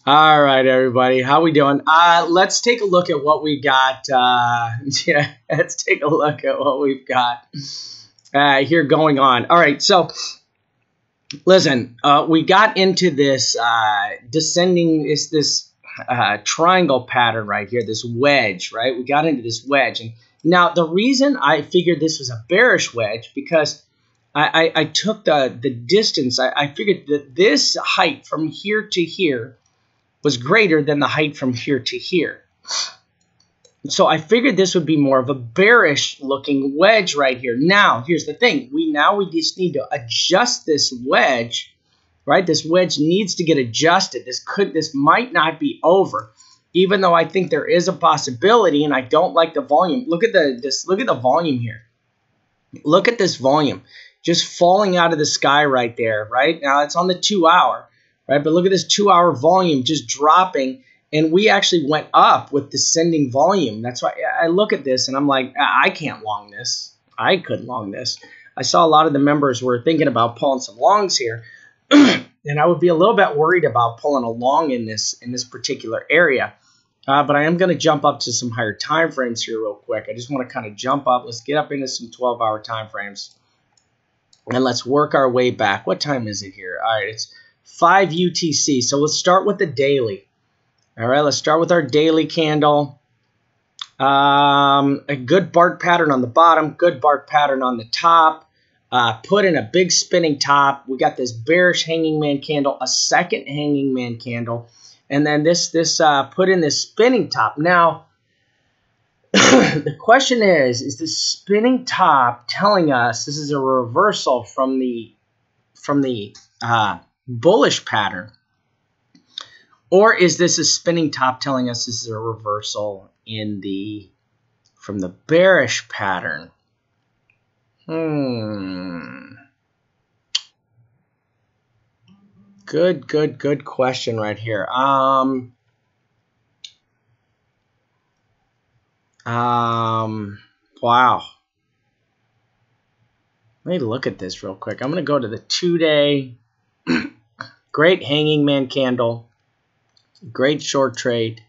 All right, everybody, how we doing? Let's take a look at what we got. Yeah, let's take a look at what we've got here going on. All right, so listen, we got into this descending, this triangle pattern right here, this wedge, right? We got into this wedge, and now the reason I figured this was a bearish wedge because I took the distance. I figured that this height from here to here was greater than the height from here to here. So I figured this would be more of a bearish looking wedge right here. Now, here's the thing. We just need to adjust this wedge, right? This wedge needs to get adjusted. This might not be over, even though I think there is a possibility, and I don't like the volume. Look at the volume here. Look at this volume just falling out of the sky right there, right? Now it's on the 2 hour. Right, but look at this 2 hour volume just dropping, and we actually went up with descending volume. That's why I look at this and I'm like, I can't long this. I could long this. I saw a lot of the members were thinking about pulling some longs here, and I would be a little bit worried about pulling a long in this particular area. But I am going to jump up to some higher time frames here real quick. I just want to kind of jump up. Let's get up into some 12-hour time frames, and let's work our way back. What time is it here? All right, it's 5 UTC. So let's start with the daily. All right, let's start with our daily candle. A good bark pattern on the bottom, good bark pattern on the top. Put in a big spinning top. We got this bearish hanging man candle, a second hanging man candle, and then this put in this spinning top. Now, the question is this spinning top telling us this is a reversal from the bullish pattern, or is this a spinning top telling us this is a reversal from the bearish pattern? Good question right here. Wow. Let me look at this real quick. I'm going to go to the 2-day. Great hanging man candle, great short trade,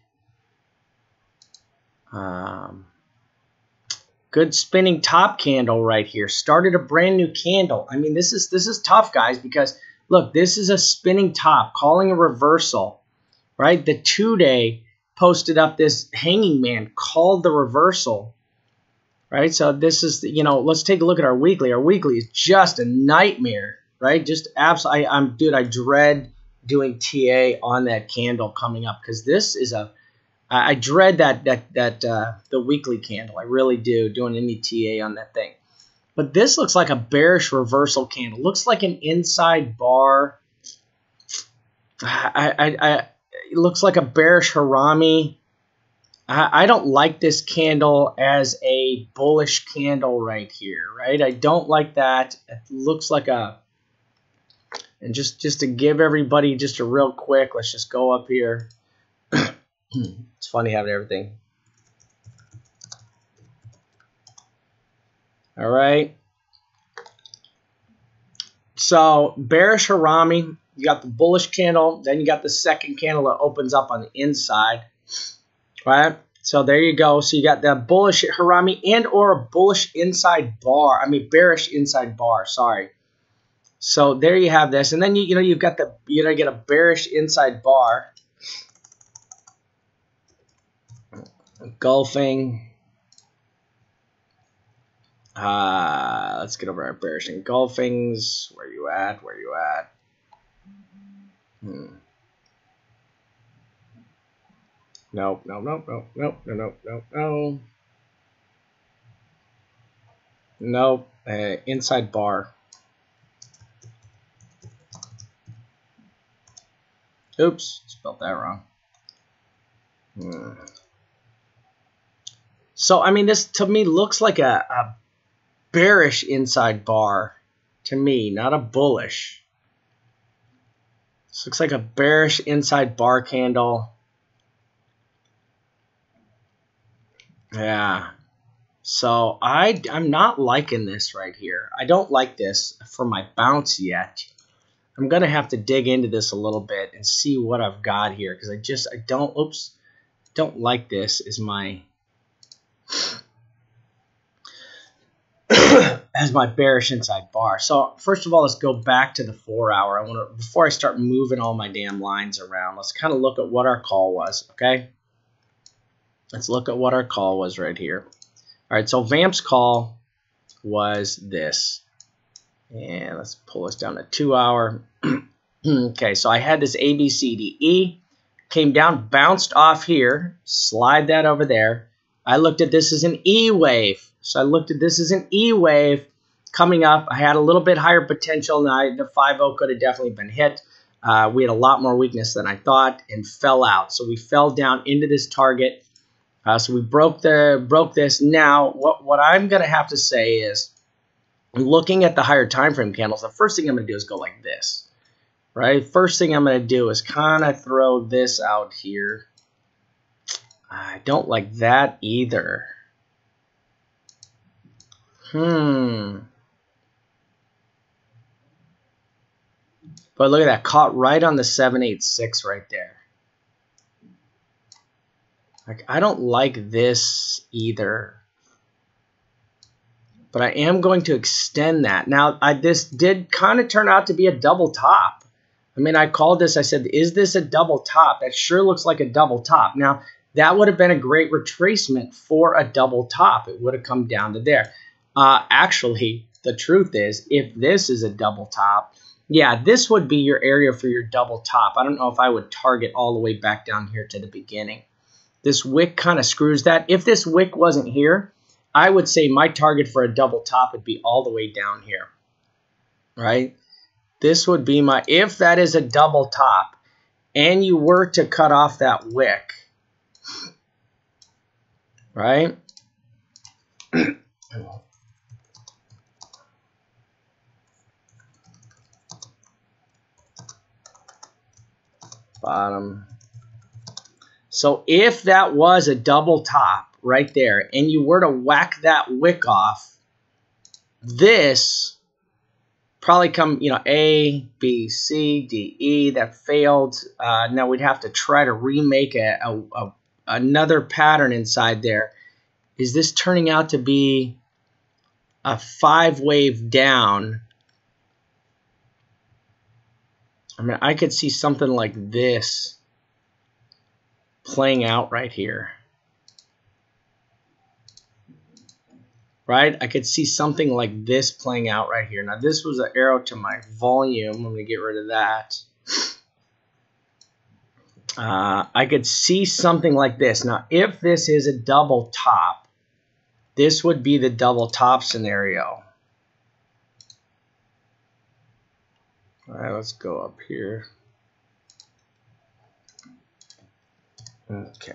good spinning top candle right here. Started a brand new candle. I mean, this is tough, guys, because look, this is a spinning top calling a reversal, right? The 2-day posted up this hanging man, called the reversal, right? So this is, let's take a look at our weekly. Our weekly is just a nightmare. Right, just absolutely. Dude, I dread doing TA on that candle coming up because this is I dread the weekly candle. I really do, doing any TA on that thing. But this looks like a bearish reversal candle. Looks like an inside bar. It looks like a bearish harami. I don't like this candle as a bullish candle right here. Right, I don't like that. It looks like a. And just to give everybody just a real quick, let's just go up here. It's funny having everything. All right. So bearish harami, you got the bullish candle, then you got the second candle that opens up on the inside. Right? So there you go. So you got the bullish harami and or a bullish inside bar. I mean bearish inside bar, sorry. So there you have this, and then you've got get a bearish inside bar, engulfing. Let's get over our bearish engulfings. Where you at? Where you at? Nope. Nope. Inside bar. Oops, spelled that wrong. So, I mean, this to me looks like a bearish inside bar to me, not a bullish. This looks like a bearish inside bar candle. Yeah. So, I'm not liking this right here. I don't like this for my bounce yet. I'm going to have to dig into this a little bit and see what I've got here, because I don't like this as my as my bearish inside bar. So first of all, let's go back to the 4 hour. Before I start moving all my damn lines around, let's kind of look at what our call was, okay? Let's look at what our call was right here. All right, so Vamp's call was this. And let's pull this down to 2 hour. Okay, so I had this A, B, C, D, E. Came down, bounced off here. Slide that over there. I looked at this as an E wave. So I looked at this as an E wave coming up. I had a little bit higher potential. Now the 5-0 could have definitely been hit. We had a lot more weakness than I thought and fell out. So we fell down into this target. So we broke this. Now what I'm going to have to say is, looking at the higher time frame candles, the first thing I'm going to do is go like this, right? First thing I'm going to do is kind of throw this out here. I don't like that either. But look at that, caught right on the 786 right there. Like, I don't like this either. But I am going to extend that. Now, this did kind of turn out to be a double top. I mean, I called this, I said, is this a double top? That sure looks like a double top. Now, that would have been a great retracement for a double top. It would have come down to there. Actually, the truth is, if this is a double top, yeah, this would be your area for your double top. I don't know if I would target all the way back down here to the beginning. This wick kind of screws that. If this wick wasn't here, I would say my target for a double top would be all the way down here, right? This would be my, if that is a double top and you were to cut off that wick, right? Bottom. So if that was a double top right there and you were to whack that wick off, this probably come, A, B, C, D, E, that failed. Now we'd have to try to remake another pattern inside there. Is this turning out to be a 5-wave down? I mean, I could see something like this playing out right here. Right? I could see something like this playing out right here. Now, this was an arrow to my volume. I'm going to get rid of that. I could see something like this. Now, if this is a double top, this would be the double top scenario. All right, let's go up here. Okay.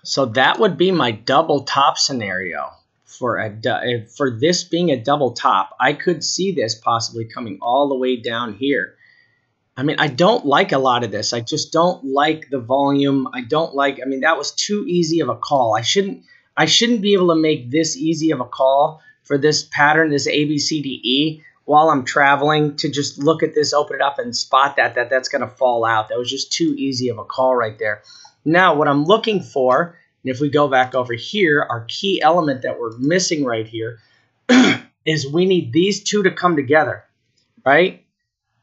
So that would be my double top scenario. For this being a double top, I could see this possibly coming all the way down here. I mean, I don't like a lot of this. I just don't like the volume. I mean, that was too easy of a call. I shouldn't be able to make this easy of a call for this pattern, this A, B, C, D, E, while I'm traveling, to just look at this, open it up, and spot that's going to fall out. That was just too easy of a call right there. Now, what I'm looking for, and if we go back over here, our key element that we're missing right here is we need these two to come together, right?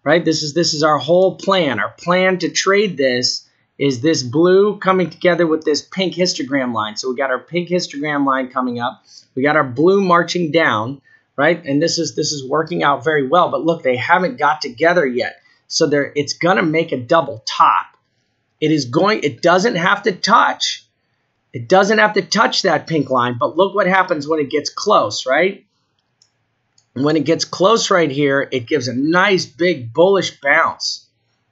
Right? This is our whole plan. Our plan to trade this is this blue coming together with this pink histogram line. So we got our pink histogram line coming up. We got our blue marching down, right? And this is working out very well. But look, they haven't got together yet. So it's going to make a double top. It doesn't have to touch. It doesn't have to touch that pink line. But look what happens when it gets close, right? When it gets close right here, it gives a nice big bullish bounce,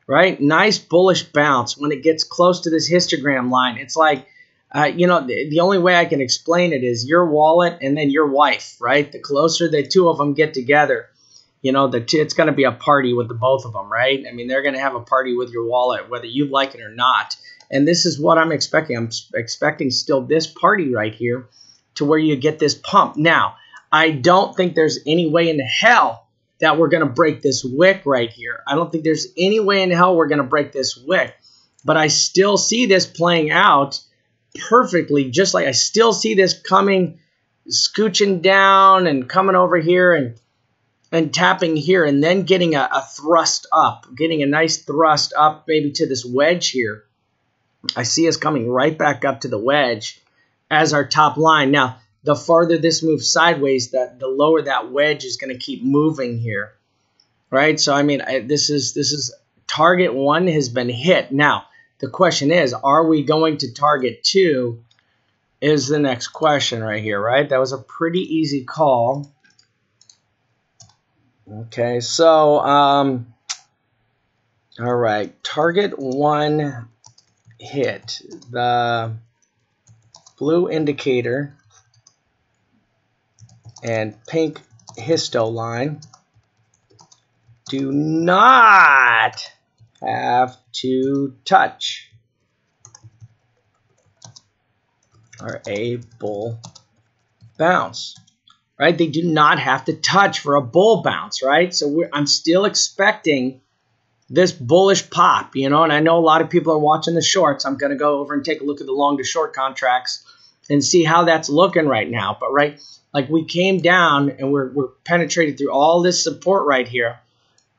right? Nice bullish bounce when it gets close to this histogram line. It's like, the only way I can explain it is your wallet and then your wife, right? The closer the two of them get together, you know, it's going to be a party with the both of them, right? I mean, they're going to have a party with your wallet, whether you like it or not. And this is what I'm expecting. I'm expecting still this party right here to where you get this pump. Now, I don't think there's any way in hell that we're going to break this wick right here. I don't think there's any way in hell we're going to break this wick. But I still see this playing out perfectly, just like I still see this coming, scooching down and coming over here and tapping here, and then getting a thrust up, getting a nice thrust up maybe to this wedge here. I see us coming right back up to the wedge as our top line. Now, the farther this moves sideways, the lower that wedge is going to keep moving here, right? So, I mean, this is target 1 has been hit. Now, the question is, are we going to target 2 is the next question right here, right? That was a pretty easy call. Okay, so, all right, target 1 hit. The blue indicator and pink histo line do not have to touch or a bull bounce. Right? They do not have to touch for a bull bounce, right? So I'm still expecting this bullish pop, you know, and I know a lot of people are watching the shorts. I'm going to go over and take a look at the long to short contracts and see how that's looking right now. But, right, like we came down and we're penetrated through all this support right here.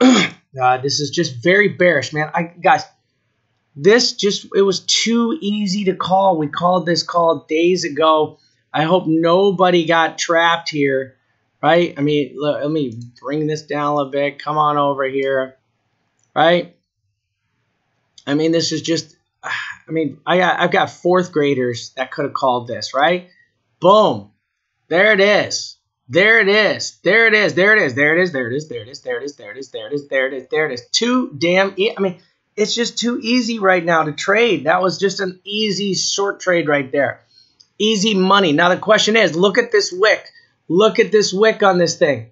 This is just very bearish, man. Guys, it was too easy to call. We called this call days ago. I hope nobody got trapped here, right? I mean, let me bring this down a little bit. Come on over here, right? I mean, this is just, I mean, I've got 4th graders that could have called this, right? Boom. There it is. There it is. There it is. There it is. There it is. There it is. There it is. There it is. There it is. There it is. There it is. There it is. Too damn, I mean, it's just too easy right now to trade. That was just an easy short trade right there. Easy money. Now the question is, look at this wick. Look at this wick on this thing,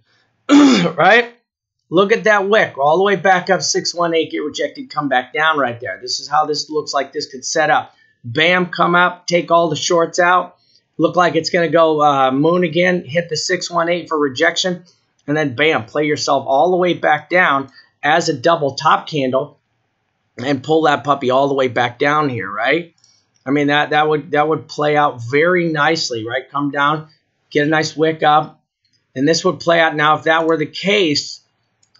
right? Look at that wick all the way back up 618, get rejected, come back down right there. This is how this looks like this could set up. Bam, come up, take all the shorts out. Look like it's going to go moon again, hit the 618 for rejection, and then bam, play yourself all the way back down as a double top candle and pull that puppy all the way back down here, right? I mean, that would play out very nicely, right? Come down, get a nice wick up, and this would play out. Now, if that were the case,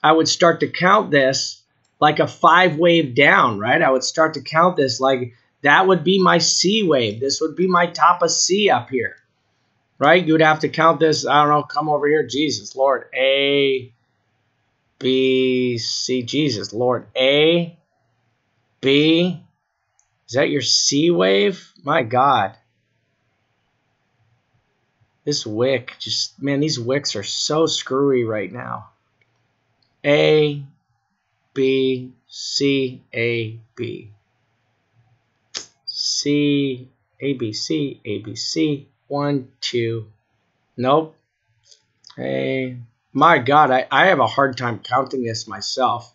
I would start to count this like a 5-wave down, right? I would start to count this like that would be my C wave. This would be my top of C up here, right? You would have to count this, I don't know, come over here. Jesus, Lord. A, B, C. Jesus, Lord. A, B. Is that your C wave? My God. This wick, just, man, these wicks are so screwy right now. A, B, C, A, B. C, A, B, C, A, B, C. 1, 2. Nope. A. My God, I have a hard time counting this myself.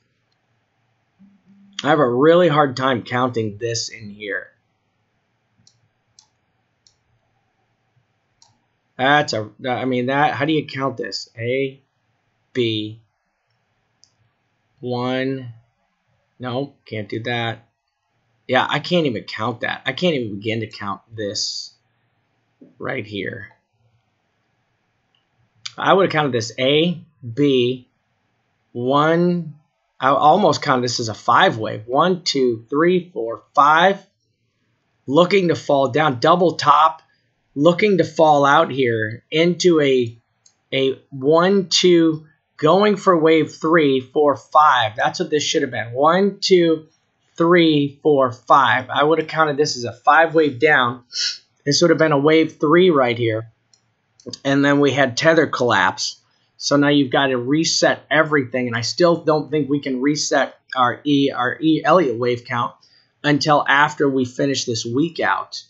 I have a really hard time counting this in here. That's a, I mean, that, how do you count this? A, B, 1, no, can't do that. Yeah, I can't even count that. I can't even begin to count this right here. I would have counted this A, B, 1, I almost counted this as a 5-wave. 1, 2, 3, 4, 5. Looking to fall down, double top, looking to fall out here into a 1, 2, going for wave 3, 4, 5. That's what this should have been. 1, 2, 3, 4, 5. I would have counted this as a 5-wave down. This would have been a wave 3 right here. And then we had tether collapse. So now you've got to reset everything, and I still don't think we can reset our E Elliott wave count until after we finish this week out.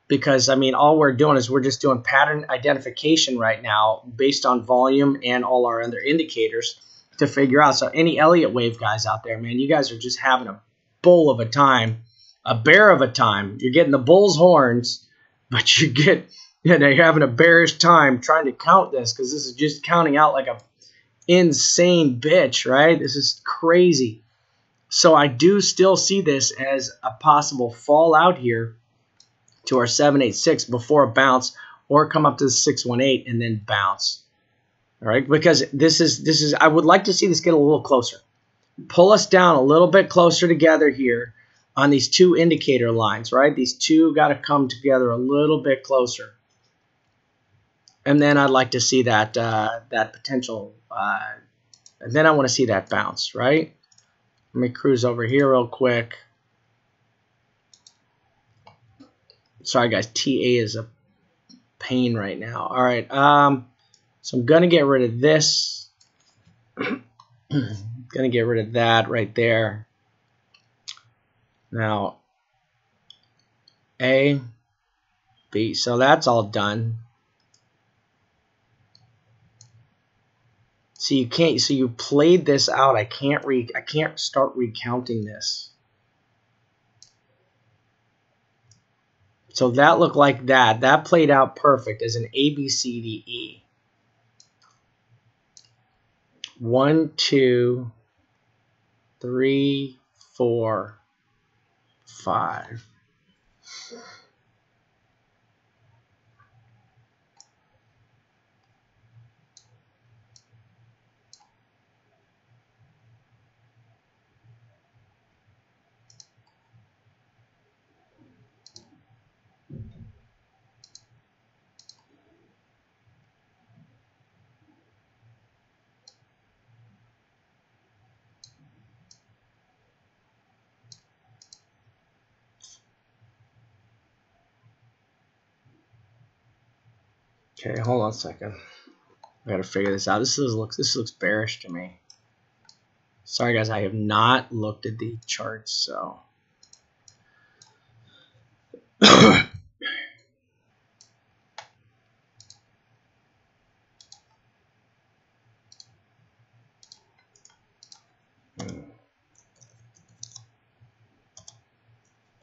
Because, I mean, all we're doing is we're just doing pattern identification right now based on volume and all our other indicators. to figure out. So any Elliott wave guys out there, man, you guys are just having a bull of a time, a bear of a time. You're getting the bull's horns, but you're having a bearish time trying to count this, because this is just counting out like a insane bitch, right? This is crazy. So I do still see this as a possible fallout here to our 786 before a bounce, or come up to the 618 and then bounce. All right, because this is I would like to see this get a little closer. Pull us down a little bit closer together here on these two indicator lines, right? These two got to come together a little bit closer. And then I'd like to see that that potential, and then I want to see that bounce, right? Let me cruise over here real quick. Sorry, guys, TA is a pain right now. All right, so I'm going to get rid of this. Going to get rid of that right there. Now, A, B, so that's all done. So you can't. So you played this out. I can't start recounting this. So that looked like that. That played out perfect as an A, B, C, D, E. 1, 2, 3, 4, 5. Okay, hold on a second. I gotta figure this out. This looks bearish to me. Sorry guys, I have not looked at the charts, so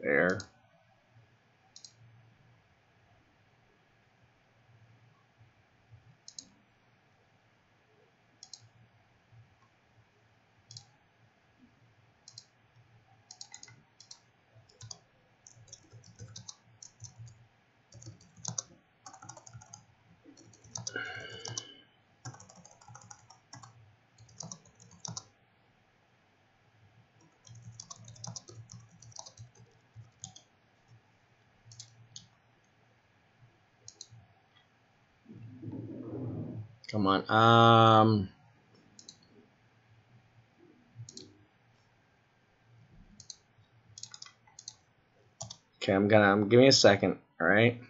there. Come on. Okay, give me a second, all right?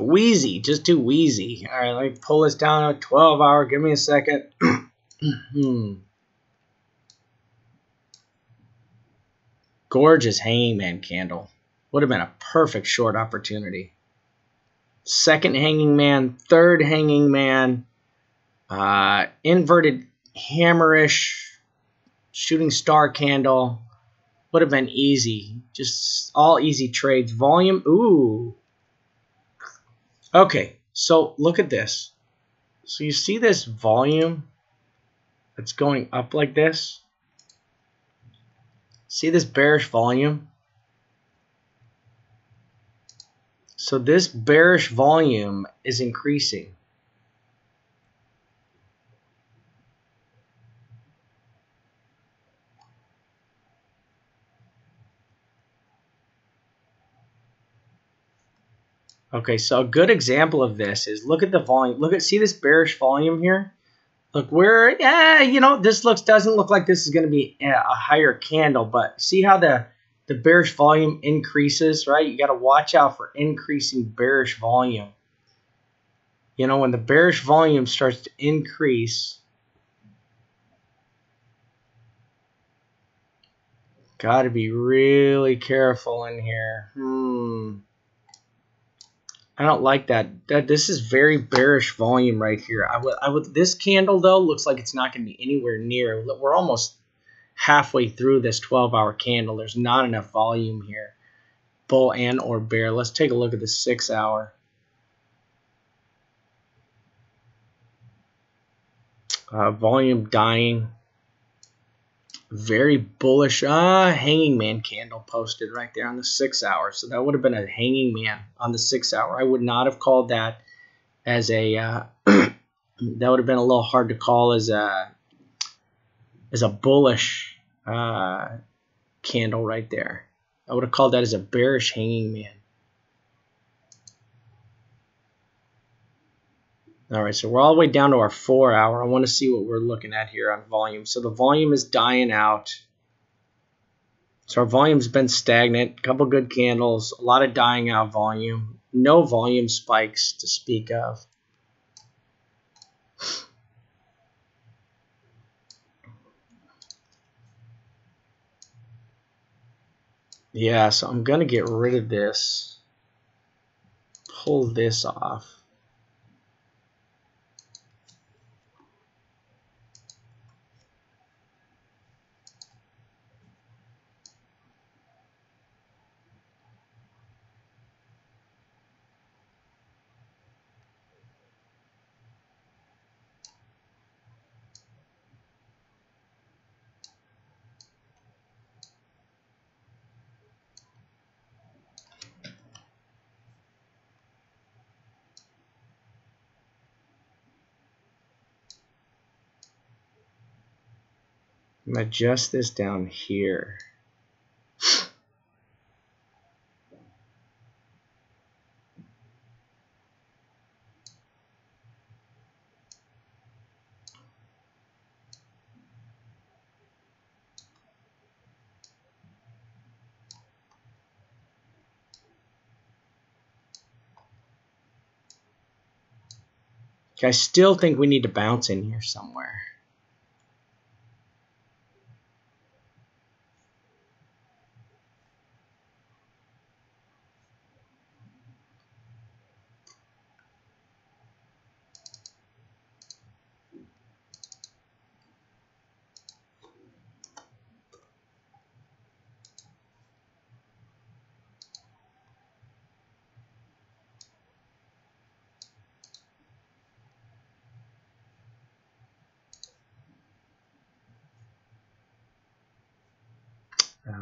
Wheezy, just too wheezy. All right, let me pull this down to 12 hour. Give me a second. Gorgeous hanging man candle. Would have been a perfect short opportunity. Second hanging man, third hanging man, inverted hammerish shooting star candle. Would have been easy. Just all easy trades. Volume, ooh. Okay, so look at this. So you see this volume that's going up like this? See this bearish volume? So this bearish volume is increasing. Okay, so a good example of this is look at the volume. See this bearish volume here? Look where, this doesn't look like this is going to be a higher candle, but see how the bearish volume increases, right? You got to watch out for increasing bearish volume. You know, when the bearish volume starts to increase, got to be really careful in here. I don't like that. This is very bearish volume right here. I would. This candle though looks like it's not going to be anywhere near. We're almost halfway through this 12-hour candle. There's not enough volume here, bull and or bear. Let's take a look at the 6-hour. Volume dying. Very bullish. Hanging man candle posted right there on the 6-hour. So that would have been a hanging man on the 6-hour. I would not have called that as a. That would have been a little hard to call as a bullish candle right there. I would have called that as a bearish hanging man. All right, so we're all the way down to our 4-hour. I want to see what we're looking at here on volume. So the volume is dying out. So our volume's been stagnant. A couple good candles. A lot of dying out volume. No volume spikes to speak of. Yeah, so I'm going to get rid of this. Pull this off. I'm going to adjust this down here. I still think we need to bounce in here somewhere.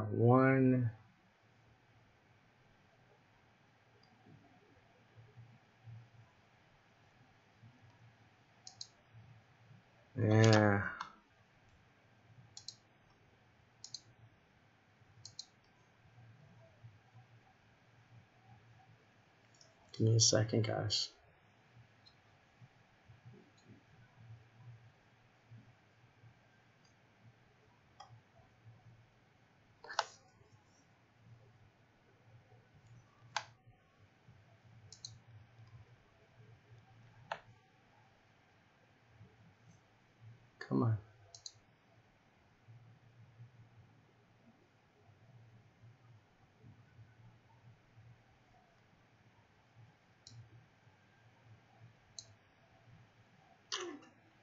One. Yeah. Give me a second, guys. Come on.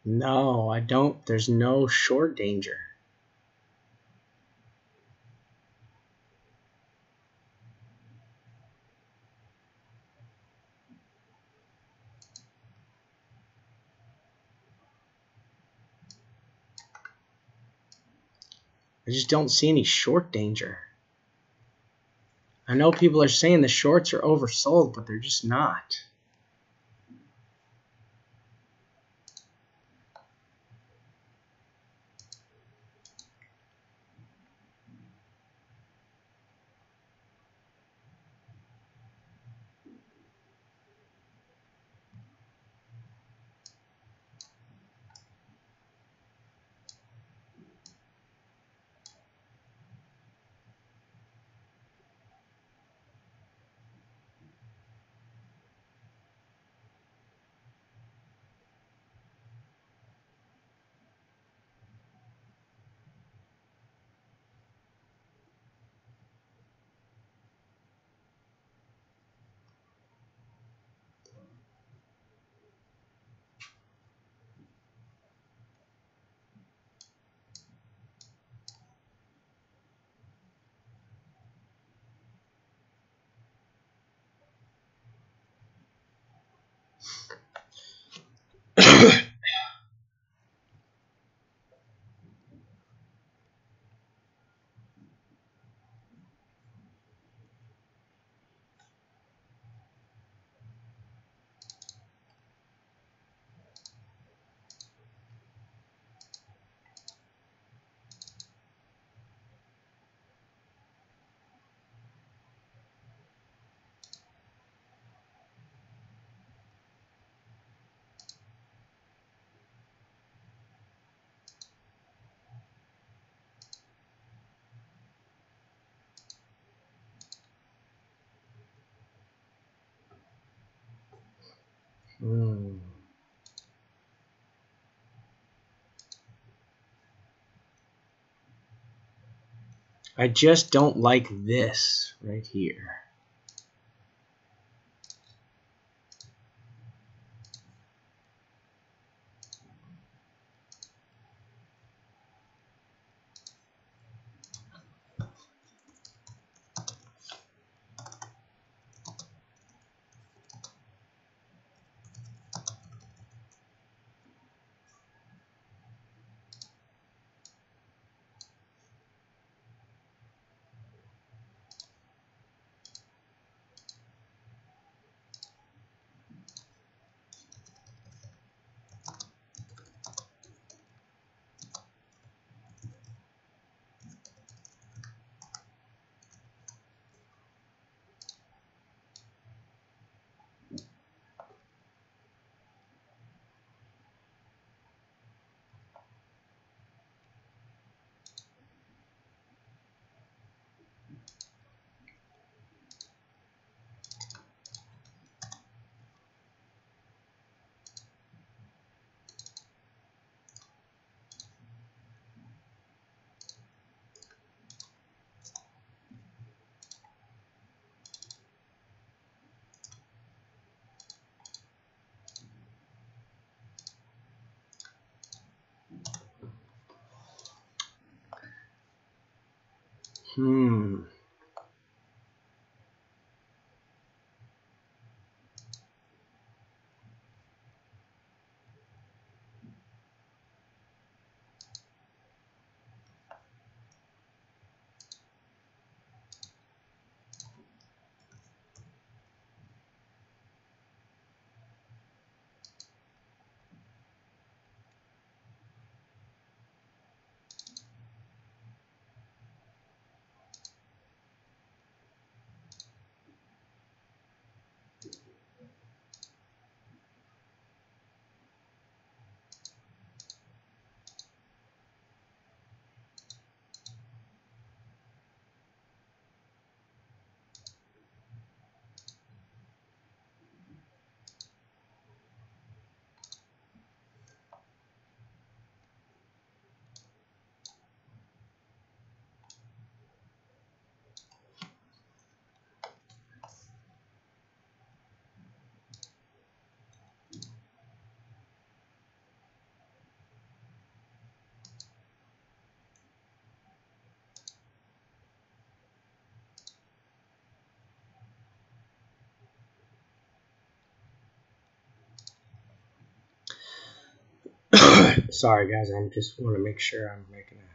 No, I don't. There's no short danger. I just don't see any short danger. I know people are saying the shorts are oversold, but they're just not. I just don't like this right here. Sorry, guys. I just want to make sure I'm making a...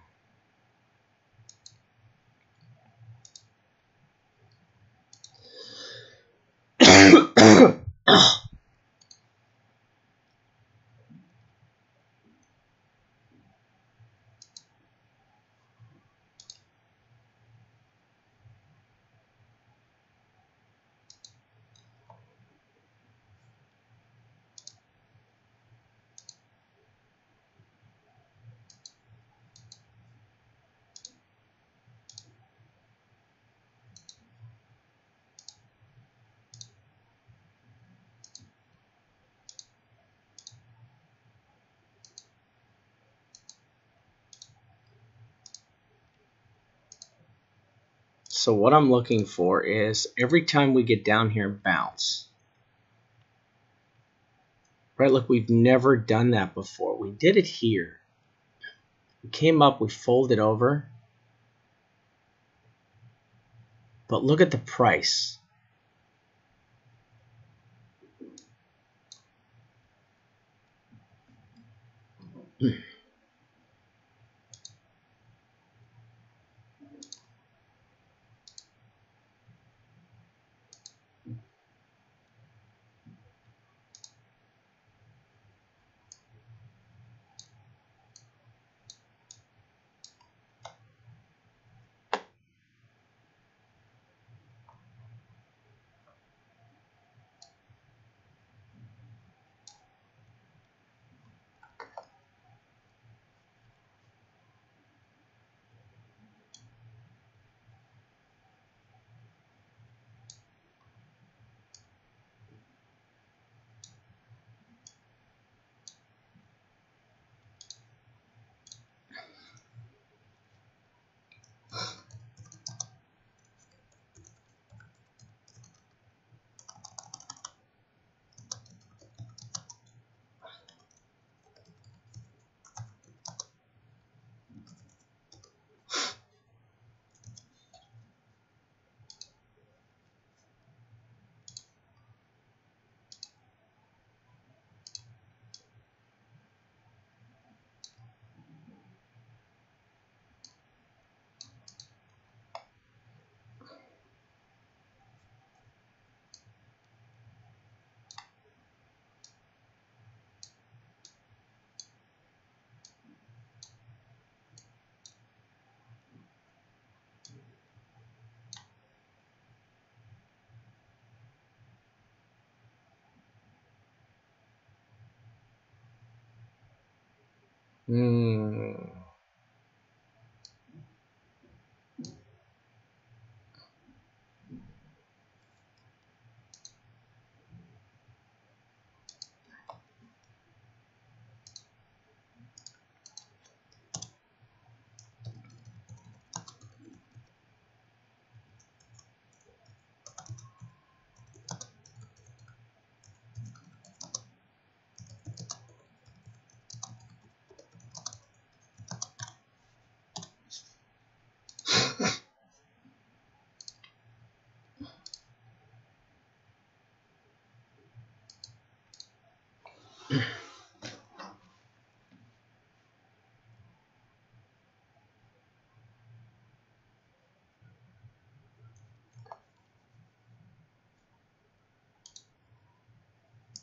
So what I'm looking for is every time we get down here and bounce. Right, look, we've never done that before. We did it here. We came up, we folded over. But look at the price.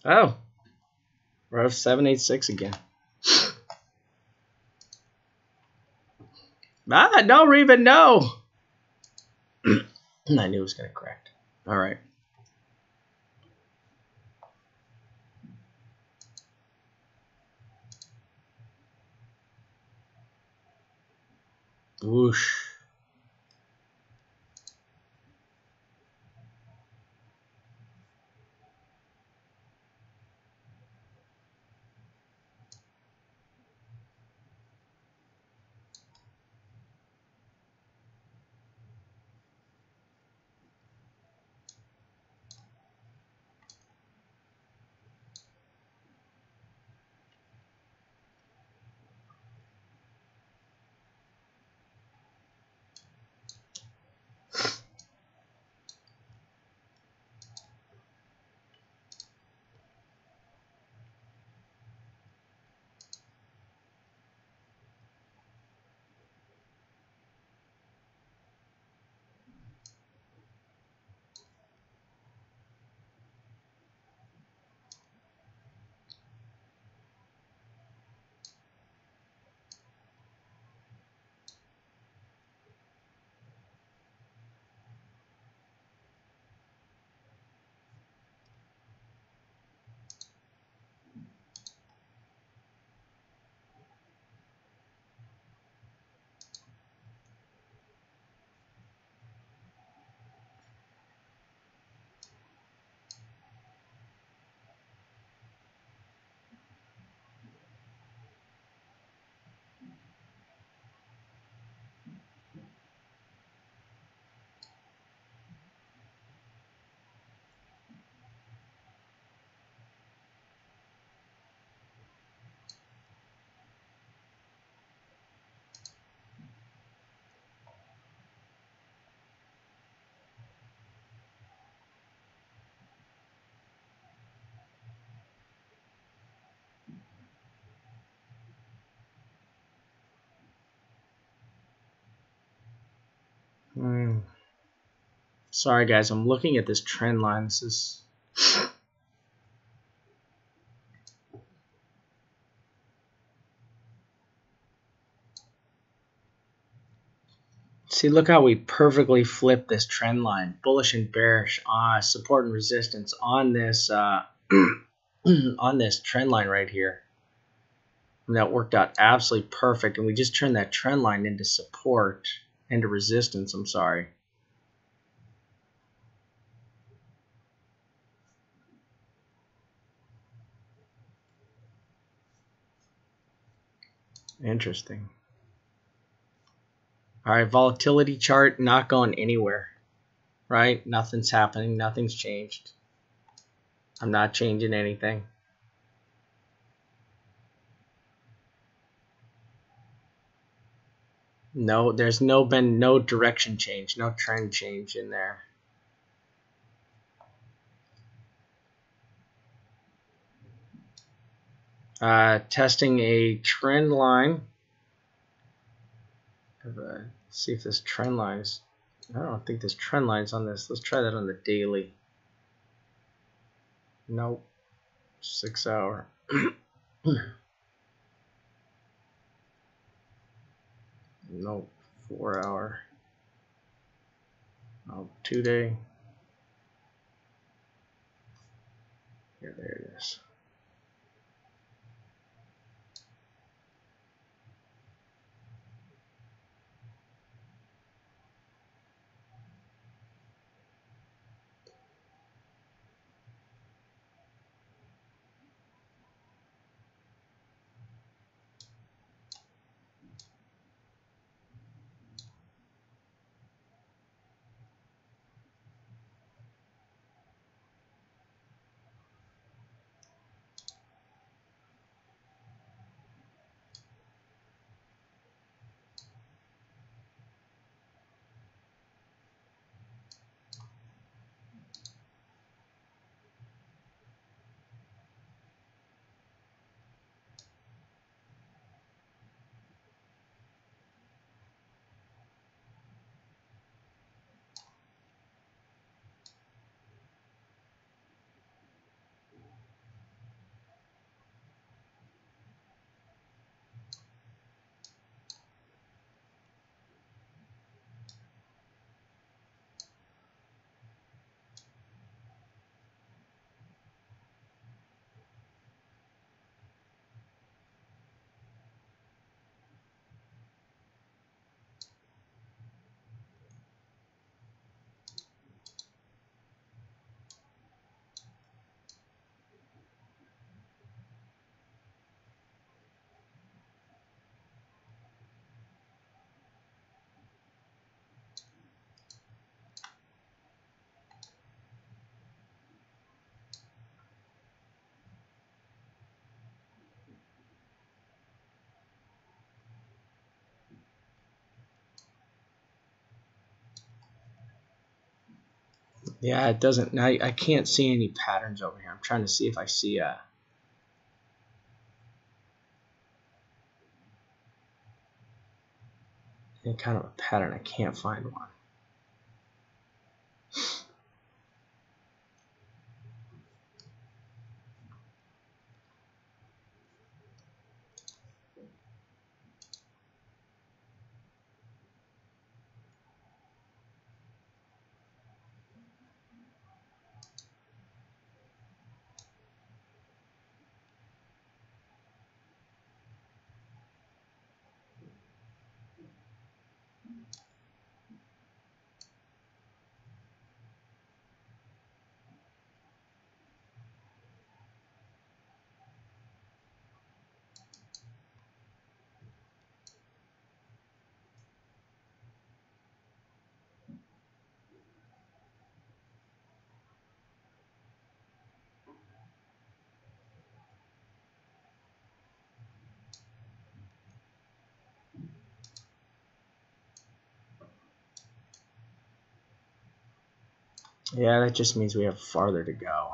Oh, we're 786 again. I don't even know. I knew it was going to crack. All right. Whoosh. Sorry, guys. I'm looking at this trend line. This is... See, look how we perfectly flipped this trend line. Bullish and bearish, support and resistance on this on this trend line right here. And that worked out absolutely perfect. And we just turned that trend line into support, into resistance, I'm sorry. Interesting. All right, volatility chart not going anywhere, right? Nothing's happening. Nothing's changed. I'm not changing anything. No, there's been no direction change, no trend change in there. Testing a trend line. See if this trend line is... I don't think this trend line is on this. Let's try that on the daily. Nope. 6 hour. Nope. 4 hour. Oh, 2 day. Yeah, there it is. Yeah, it doesn't. I can't see any patterns over here. I'm trying to see if I see any kind of a pattern. I can't find one. Yeah, that just means we have farther to go.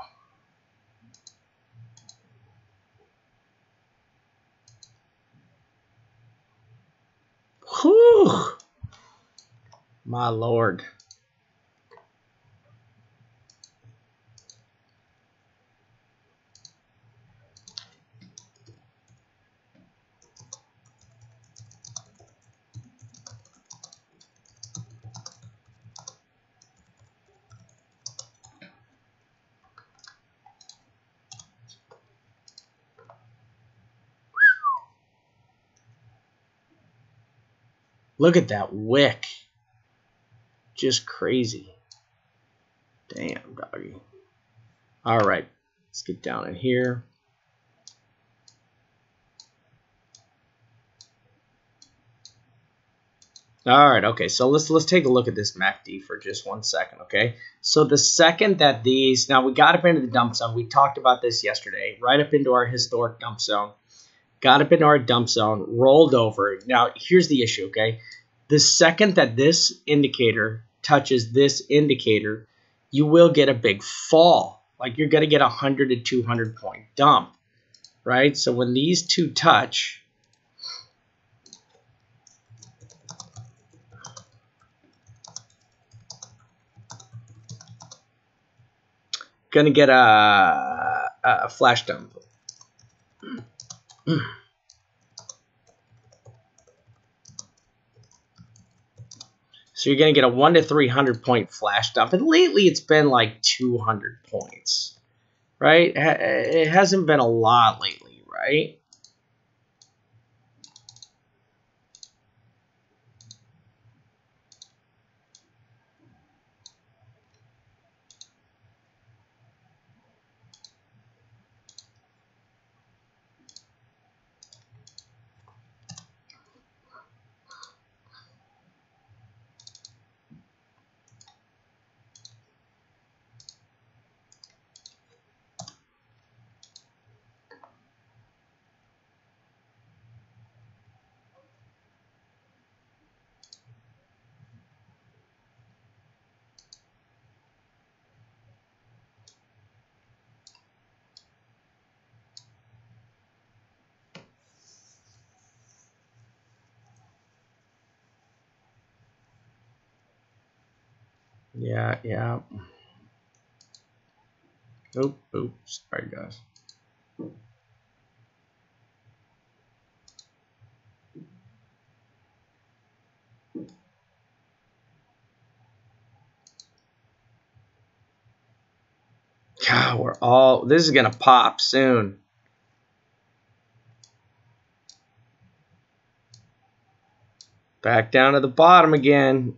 Whew! My Lord. Look at that wick. Just crazy. Damn, doggy. All right, let's get down in here. All right, okay, so let's take a look at this MACD for just 1 second, okay? So the second that these, now we got up into the dump zone. We talked about this yesterday, right up into our historic dump zone. Got up into our dump zone, rolled over. Now, here's the issue, okay? The second that this indicator touches this indicator, you will get a big fall. Like you're going to get a 100 to 200 point dump, right? So when these two touch, going to get a flash dump. So you're going to get a 1 to 300 point flash dump. And lately it's been like 200 points, right? It hasn't been a lot lately, right? Yeah. Oops, sorry guys. God, this is going to pop soon. Back down to the bottom again.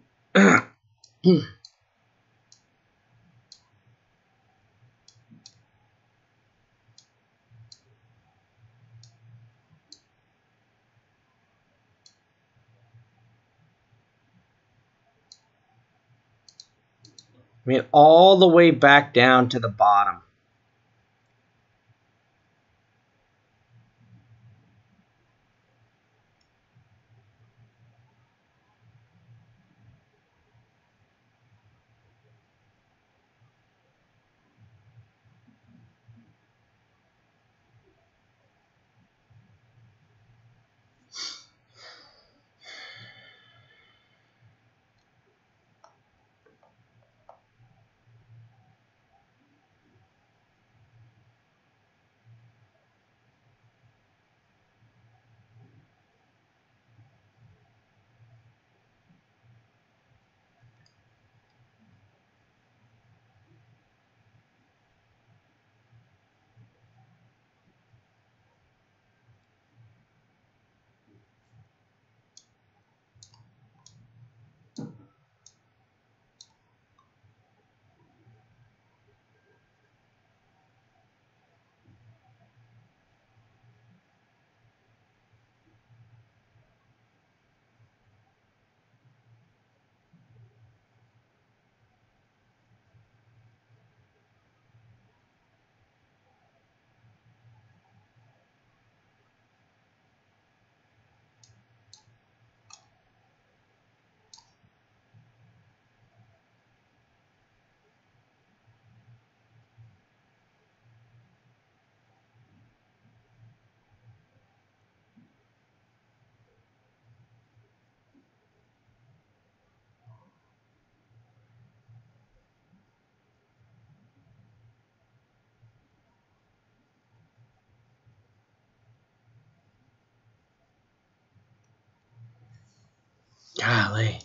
I mean, all the way back down to the bottom. Golly.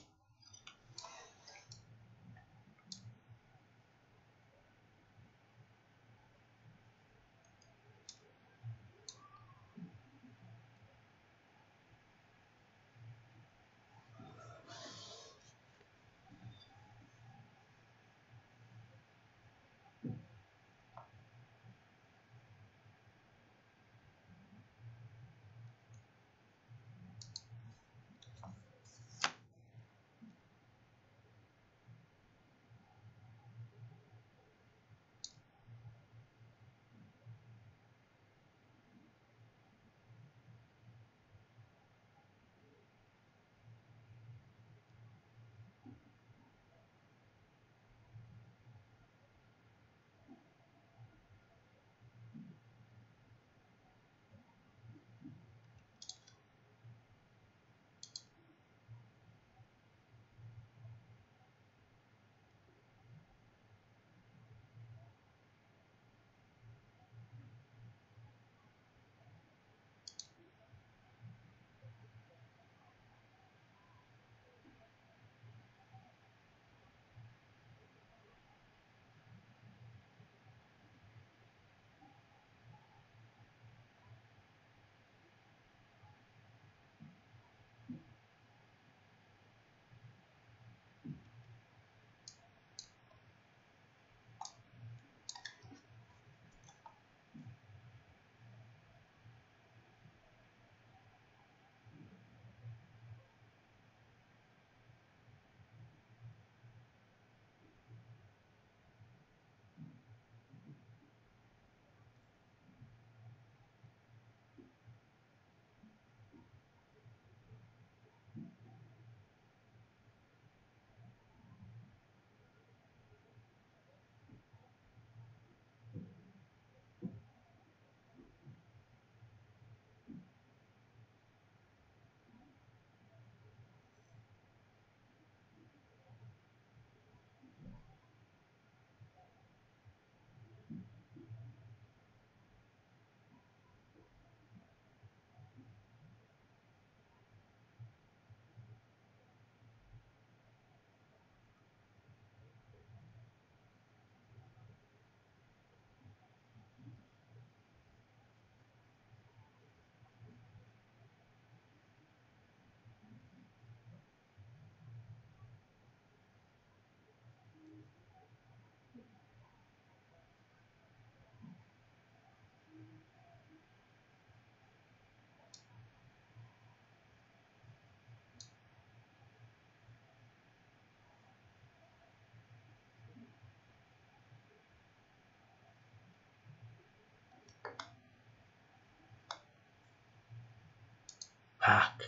Fuck.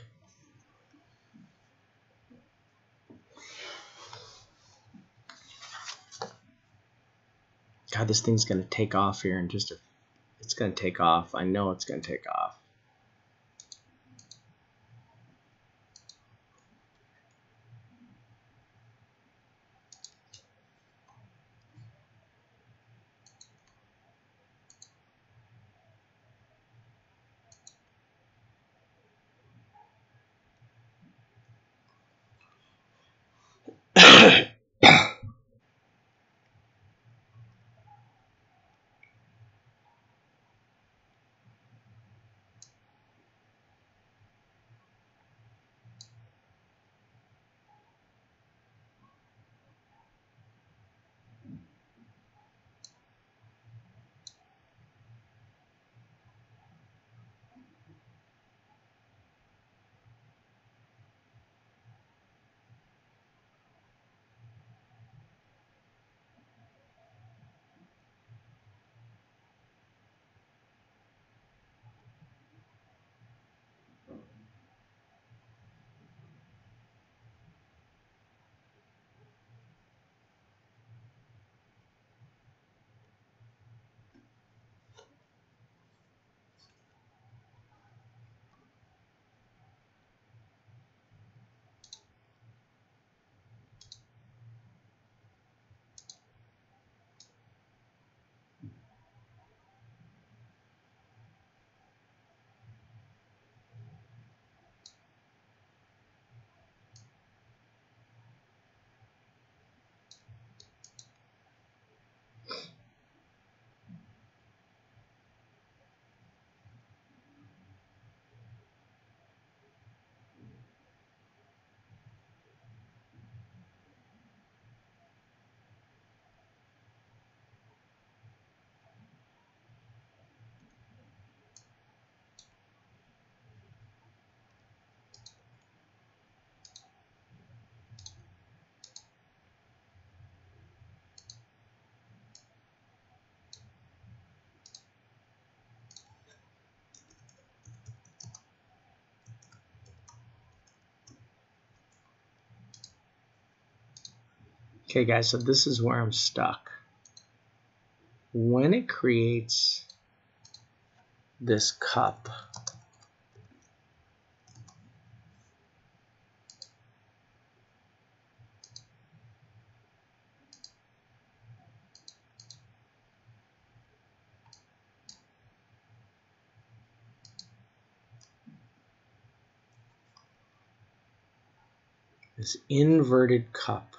God, this thing's gonna take off here in just a... It's gonna take off. I know it's gonna take off. Okay, guys, so this is where I'm stuck. When it creates this cup, this inverted cup,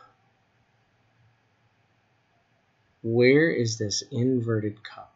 where is this inverted cup?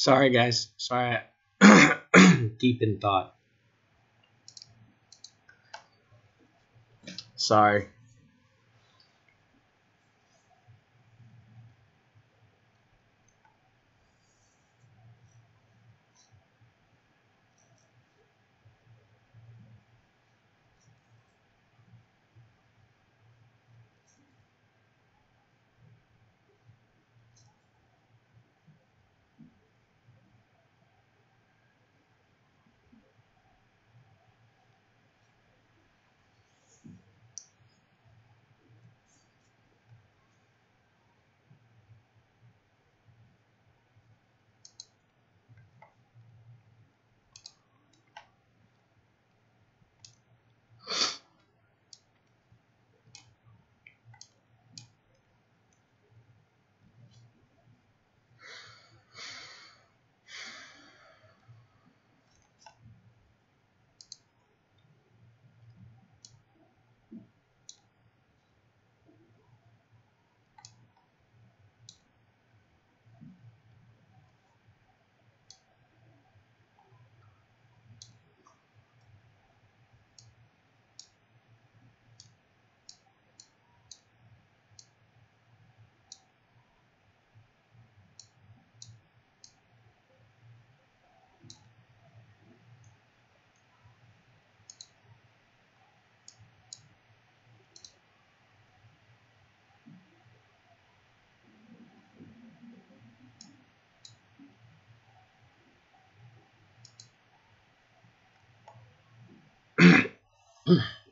Sorry, guys. Sorry. Deep in thought. Sorry.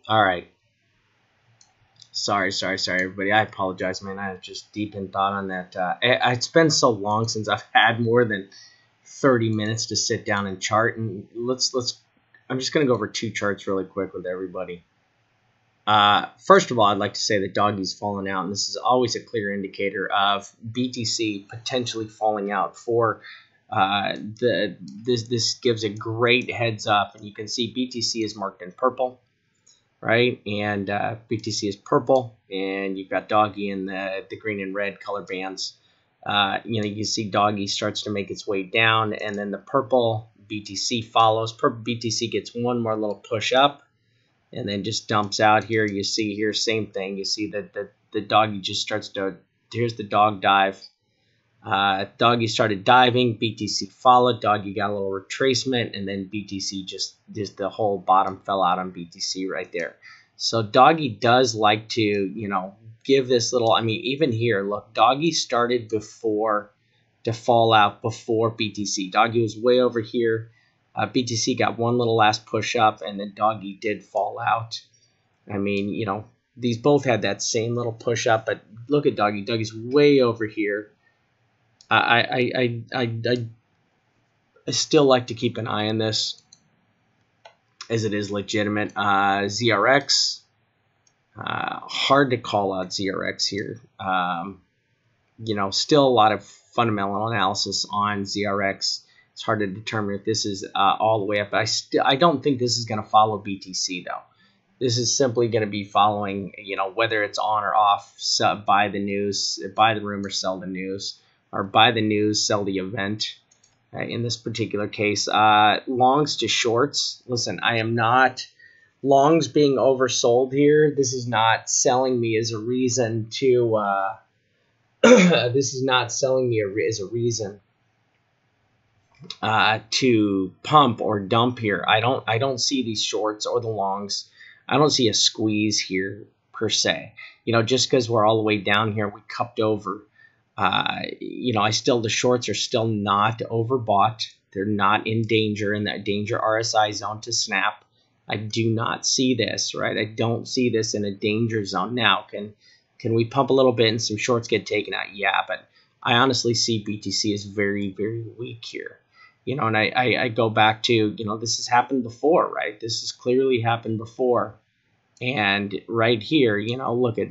All right. Sorry, everybody. I apologize, man. I was just deep in thought on that. It's been so long since I've had more than 30 minutes to sit down and chart. And I'm just gonna go over 2 charts really quick with everybody. First of all, I'd like to say that doggy's fallen out, and this is always a clear indicator of BTC potentially falling out. For this gives a great heads up, and you can see BTC is marked in purple, right? And BTC is purple, and you've got doggy in the green and red color bands. You see doggy starts to make its way down, and then the purple BTC follows. Purple BTC gets one more little push up, and then just dumps out here. You see here, same thing. You see that the doggy just starts to, here's the dog dive. Doggy started diving, BTC followed, doggy got a little retracement, and then BTC just the whole bottom fell out on BTC right there. So doggy does like to, give this little, even here, look, doggy started to fall out before BTC. Doggy was way over here. BTC got one little last push up, and then doggy did fall out. These both had that same little push up, but look at doggy. Doggy's way over here. I still like to keep an eye on this, as it is legitimate. ZRX, hard to call out ZRX here. Still a lot of fundamental analysis on ZRX. It's hard to determine if this is all the way up. I don't think this is going to follow BTC, though. This is simply going to be following, whether it's on or off, buy the news, buy the rumor, sell the news, or buy the news, sell the event. In this particular case, longs to shorts. Listen, I am not longs being oversold here. This is not selling me as a reason to. This is not selling me as a reason to pump or dump here. I don't see these shorts or the longs. I don't see a squeeze here per se. Just because we're all the way down here, we cupped over. The shorts are still not overbought. They're not in danger, in that danger RSI zone to snap. I do not see this, right? I don't see this in a danger zone. Now, can we pump a little bit and some shorts get taken out? Yeah, but I honestly see BTC as very, very weak here. And I go back to, this has happened before, right? This has clearly happened before. And right here, look at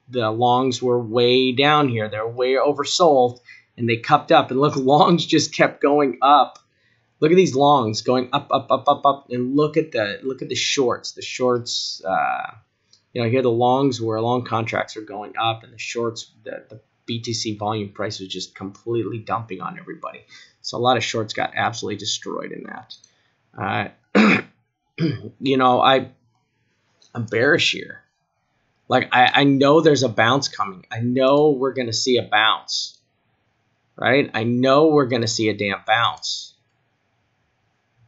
the longs were way down here. They're way oversold, and they cupped up. And look, longs just kept going up. Look at these longs going up, up, up, up, up. And look at the shorts. The shorts, here the longs where long contracts are going up, and the shorts, the BTC volume price was just completely dumping on everybody. So a lot of shorts got absolutely destroyed in that. You know, I'm bearish here. Like, I know there's a bounce coming. I know we're going to see a bounce, right? I know we're going to see a damn bounce.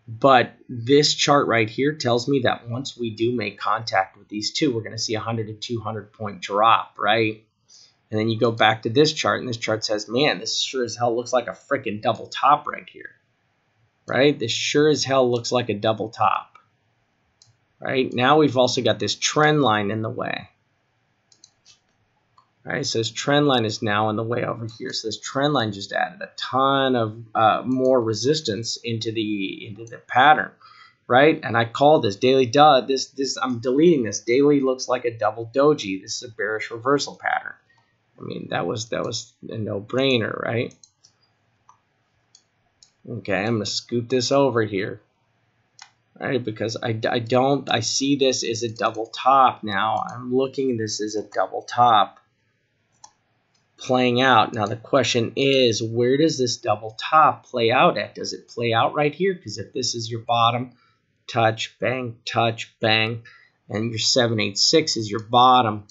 But this chart right here tells me that once we do make contact with these two, we're going to see a 100 to 200 point drop, right? And then you go back to this chart, and this chart says, man, this sure as hell looks like a freaking double top right here, right? This sure as hell looks like a double top, right? Now we've also got this trend line in the way. All right, so this trend line is now in the way over here. So this trend line just added a ton of more resistance into the pattern, right? And I call this daily this I'm deleting this. Daily looks like a double doji. This is a bearish reversal pattern. I mean, that was a no-brainer, right? Okay, I'm gonna scoot this over here, right? Because I see this as a double top now. I'm looking at this as a double top playing out. Now the question is, where does this double top play out at? Does it play out right here? Because if this is your bottom, touch, bang, and your 786 is your bottom,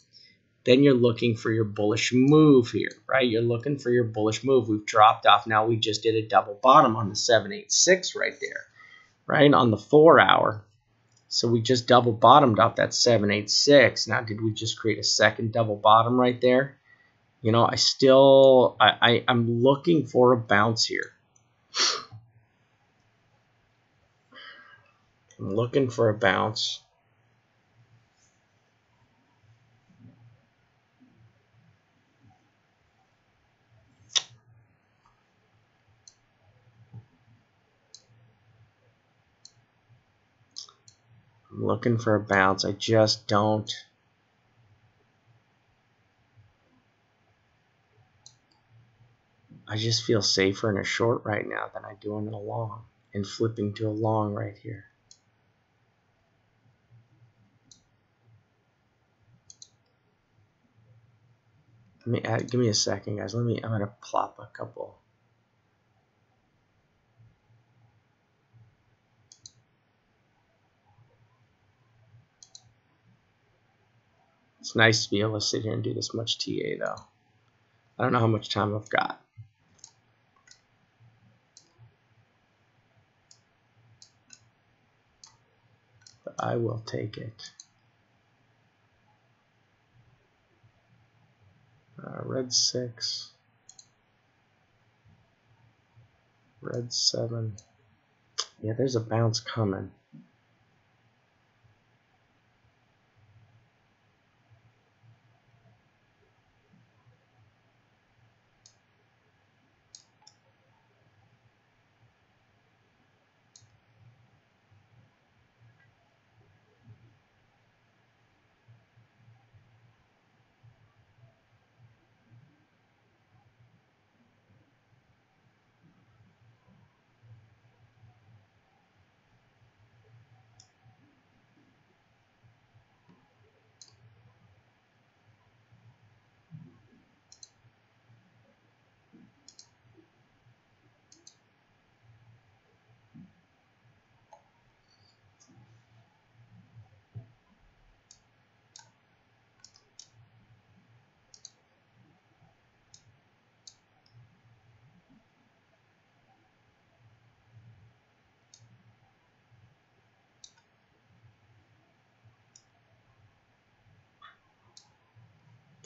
then you're looking for your bullish move here, right? You're looking for your bullish move. We've dropped off. Now we just did a double bottom on the 786 right there, right? On the 4 hour. So we just double bottomed off that 786. Now, did we just create a second double bottom right there? You know, I'm looking for a bounce here. I'm looking for a bounce. I'm looking for a bounce. I just don't. I just feel safer in a short right now than I do in a long, and flipping to a long right here. Give me a second, guys. I'm gonna plop a couple. It's nice to be able to sit here and do this much TA though. I don't know how much time I've got. But I will take it. Red 6. Red 7. Yeah, there's a bounce coming.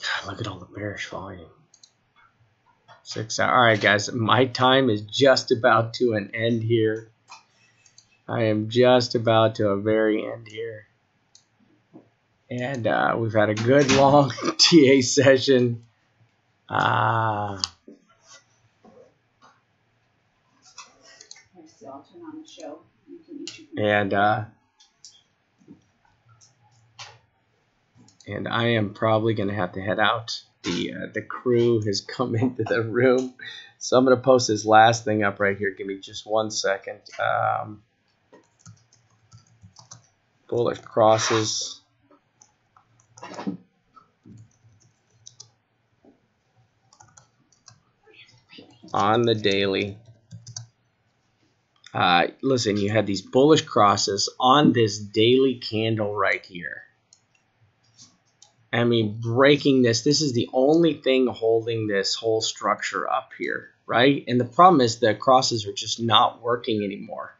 God, look at all the bearish volume. 6 hours. All right, guys, my time is just about to an end here. I am just about to a very end here. And we've had a good long TA session. And I am probably going to have to head out. The crew has come into the room. So I'm going to post this last thing up right here. Give me just 1 second. Bullish crosses. on the daily. Listen, you had these bullish crosses on this daily candle right here. I mean, breaking this is the only thing holding this whole structure up here, right? And the problem is the crosses are just not working anymore,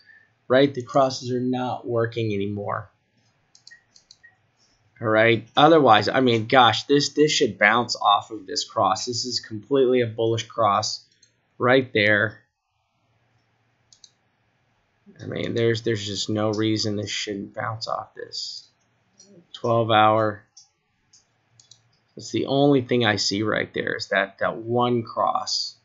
right? The crosses are not working anymore. All right. Otherwise, I mean, gosh, this should bounce off of this cross. This is completely a bullish cross right there. I mean, there's just no reason this shouldn't bounce off this 12-hour. That's the only thing I see right there is that one cross.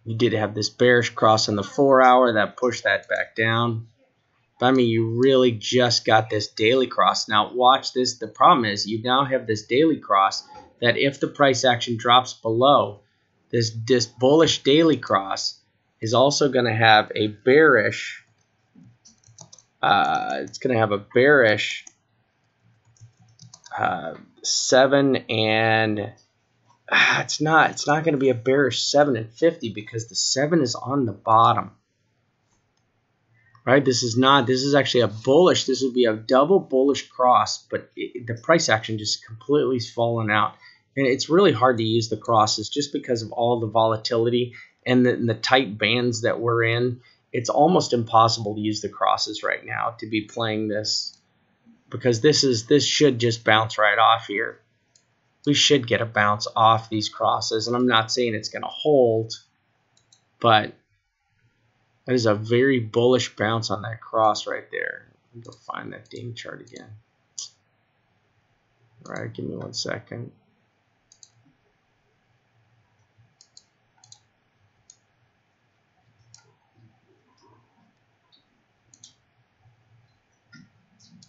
You did have this bearish cross on the 4-hour that pushed that back down. But I mean, you really just got this daily cross. Now watch this. The problem is you now have this daily cross that if the price action drops below, this bullish daily cross is also going to have a bearish. It's going to have a bearish 7 and it's not going to be a bearish 7 and 50 because the 7 is on the bottom. Right, this is actually a bullish. This would be a double bullish cross, but the price action just completely has fallen out. And it's really hard to use the crosses just because of all the volatility and the tight bands that we're in. It's almost impossible to use the crosses right now to be playing this because this should just bounce right off here. We should get a bounce off these crosses, and I'm not saying it's going to hold, but that is a very bullish bounce on that cross right there. Let me go find that dang chart again. All right, give me 1 second.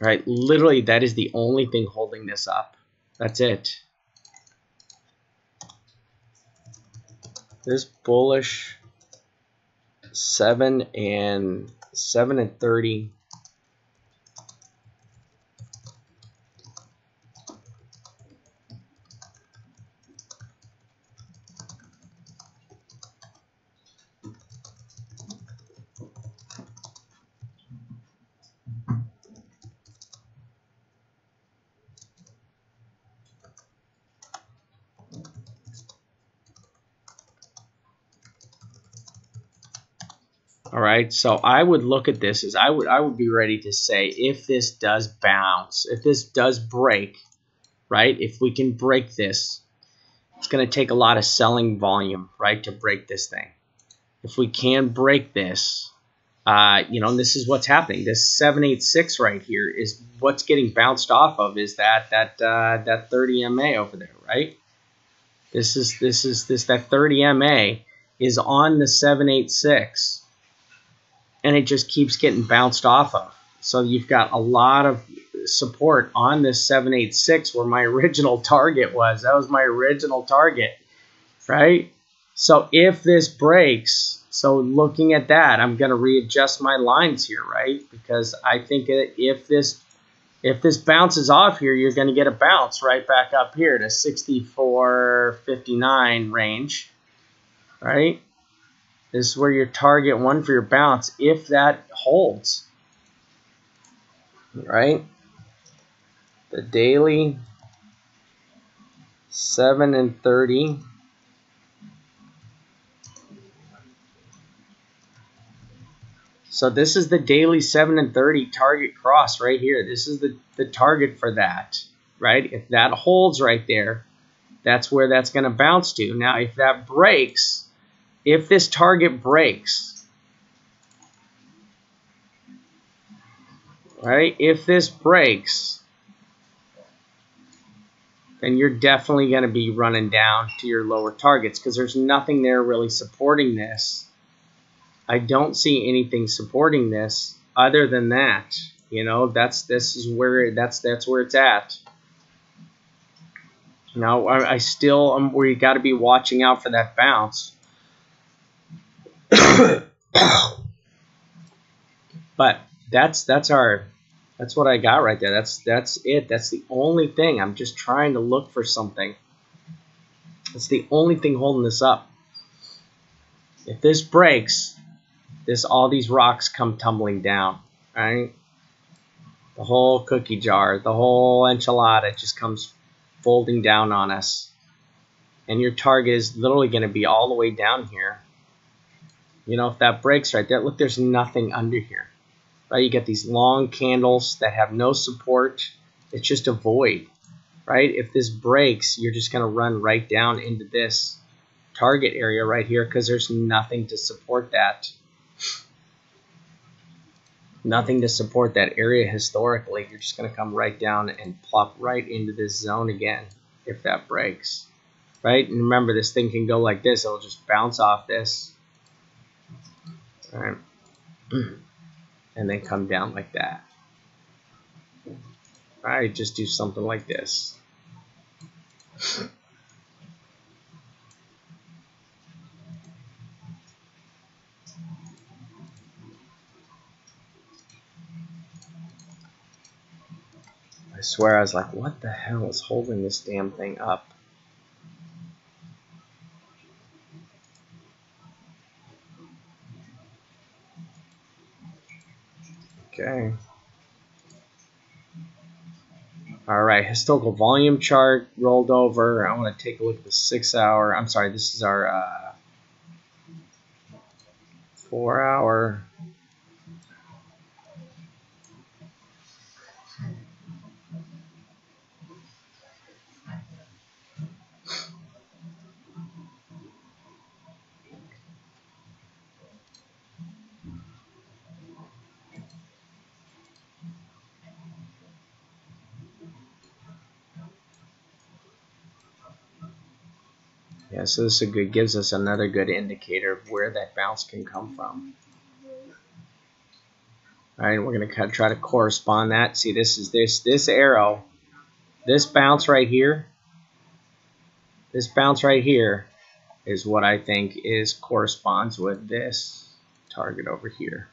All right, literally that is the only thing holding this up. That's it. This bullish 7 and 30. All right, so I would look at this as I would be ready to say if this does bounce, if this does break, right? If we can break this, it's going to take a lot of selling volume, right, to break this thing. If we can break this, you know, and this is what's happening. This 786 right here is what's getting bounced off of is that 30 MA over there, right? That 30 MA is on the 786. And it just keeps getting bounced off of. So you've got a lot of support on this 786 where my original target was. That was my original target, right? So if this breaks, so looking at that, I'm going to readjust my lines here, right? Because I think if this bounces off here, you're going to get a bounce right back up here to 64.59 range, right? This is where your target one for your bounce, if that holds, right? The daily 7 and 30. So this is the daily 7 and 30 target cross right here. This is the target for that, right? If that holds right there, that's where that's going to bounce to. Now, if that breaks, if this target breaks, right? If this breaks, then you're definitely going to be running down to your lower targets because there's nothing there really supporting this. I don't see anything supporting this other than that. You know, that's where it's at. Now, I still am where you got to be watching out for that bounce. But that's what I got right there. That's it. That's the only thing. I'm just trying to look for something. It's the only thing holding this up. If this breaks, all these rocks come tumbling down, right? The whole cookie jar, the whole enchilada just comes folding down on us. And your target is literally going to be all the way down here. You know, if that breaks right there, look, there's nothing under here. Right? You get these long candles that have no support. It's just a void. Right? If this breaks, you're just going to run right down into this target area right here because there's nothing to support that. Nothing to support that area historically. You're just going to come right down and plop right into this zone again if that breaks. Right? And remember, this thing can go like this. It'll just bounce off this. All right. And then come down like that. All right, just do something like this. I swear I was like, what the hell is holding this damn thing up? Okay. All right, historical volume chart rolled over. I want to take a look at the 6 hour. I'm sorry, this is our 4 hour. Yeah, so this is good, gives us another good indicator of where that bounce can come from. All right, we're going to try to correspond that. See, this is this arrow, this bounce right here. This bounce right here is what I think corresponds with this target over here.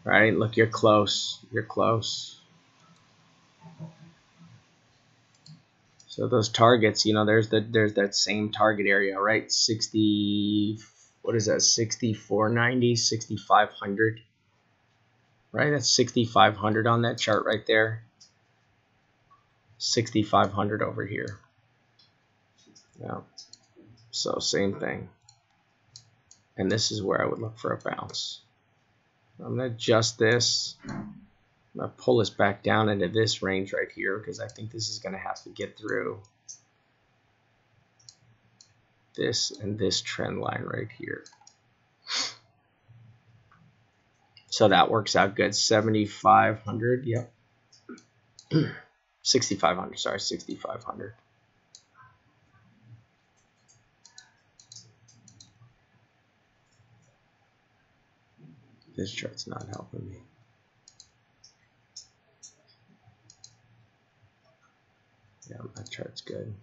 Right? Look, you're close. You're close. So those targets, you know, there's that same target area, right? 60, what is that? 6490, 6500. Right? That's 6500 on that chart right there. 6500 over here. Yeah. So same thing. And this is where I would look for a bounce. I'm going to adjust this. I'm going to pull this back down into this range right here because I think this is going to have to get through this and this trend line right here. So that works out good. 7,500. Yep. 6,500. Sorry, 6,500. This chart's not helping me. Yeah, that chart's good.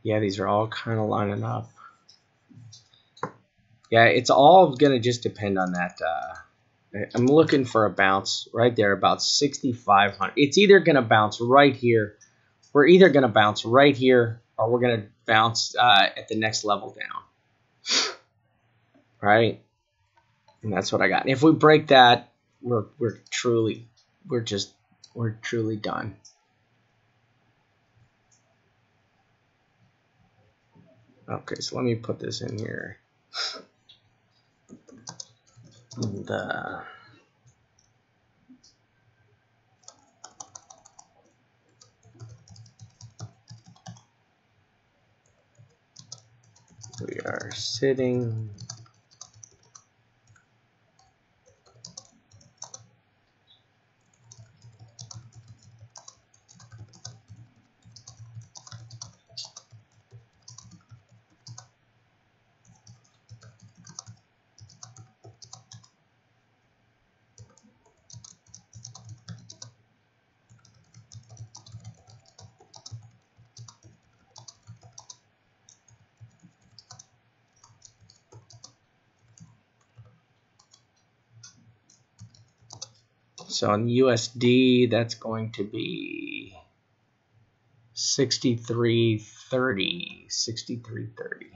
Yeah, these are all kind of lining up. Yeah, it's all going to just depend on that. I'm looking for a bounce right there, about 6,500. It's either going to bounce right here. We're either going to bounce right here or we're going to bounce at the next level down. Right? And that's what I got. And if we break that, we're truly done. Okay, so let me put this in here. We are sitting. So on USD, that's going to be 63.30. 63.30.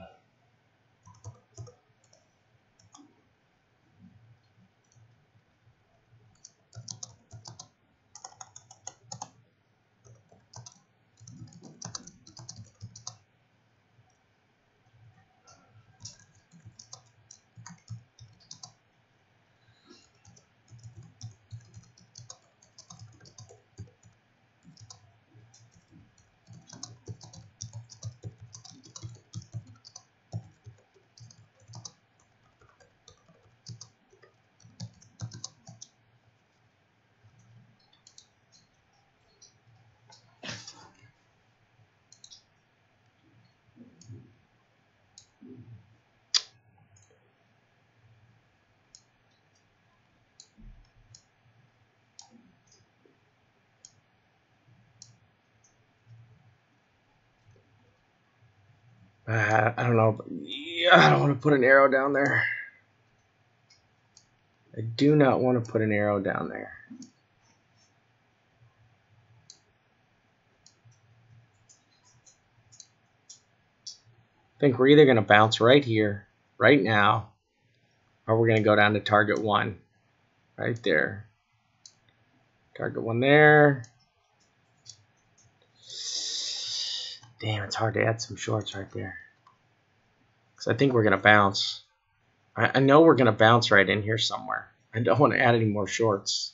I don't know. Yeah, I don't want to put an arrow down there. I do not want to put an arrow down there. I think we're either going to bounce right here, right now, or we're going to go down to target 1, right there. Target 1 there. Damn, it's hard to add some shorts right there. Because I think we're going to bounce. I know we're going to bounce right in here somewhere. I don't want to add any more shorts.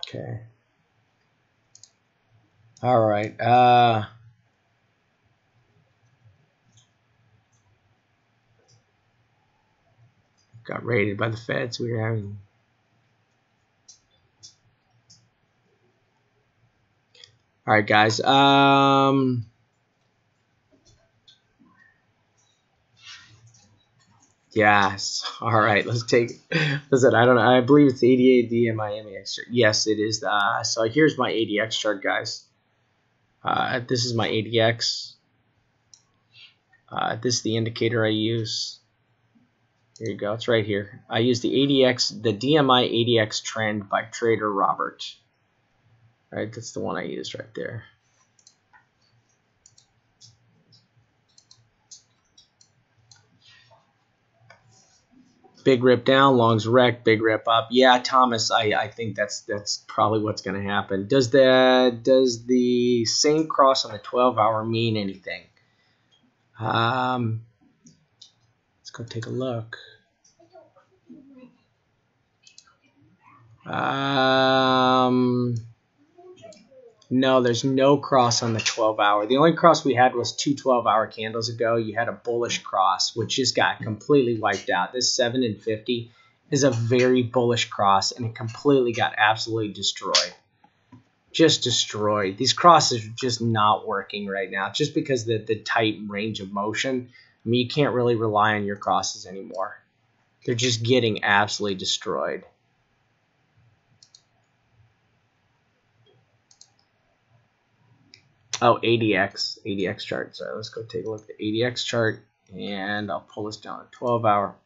Okay. All right. Got raided by the feds. We were having. All right, guys. Yes. All right. Let's take. Listen, I don't know. I believe it's 88D and Miami X. Yes, it is. So here's my ADX chart, guys. This is my ADX. This is the indicator I use. Here you go. It's right here. I use the ADX, the DMI ADX trend by Trader Robert. Right, that's the one I used right there. Big rip down, longs wreck, big rip up. Yeah, Thomas, I think that's probably what's going to happen. Does the same cross on the 12-hour mean anything? Let's go take a look. No, there's no cross on the 12-hour. The only cross we had was 2 12-hour candles ago. You had a bullish cross, which just got completely wiped out. This 7 and 50 is a very bullish cross, and it completely got absolutely destroyed. Just destroyed. These crosses are just not working right now, just because the tight range of motion. I mean, you can't really rely on your crosses anymore. They're just getting absolutely destroyed. Oh, ADX chart. So let's go take a look at the ADX chart, and I'll pull this down to 12-hour.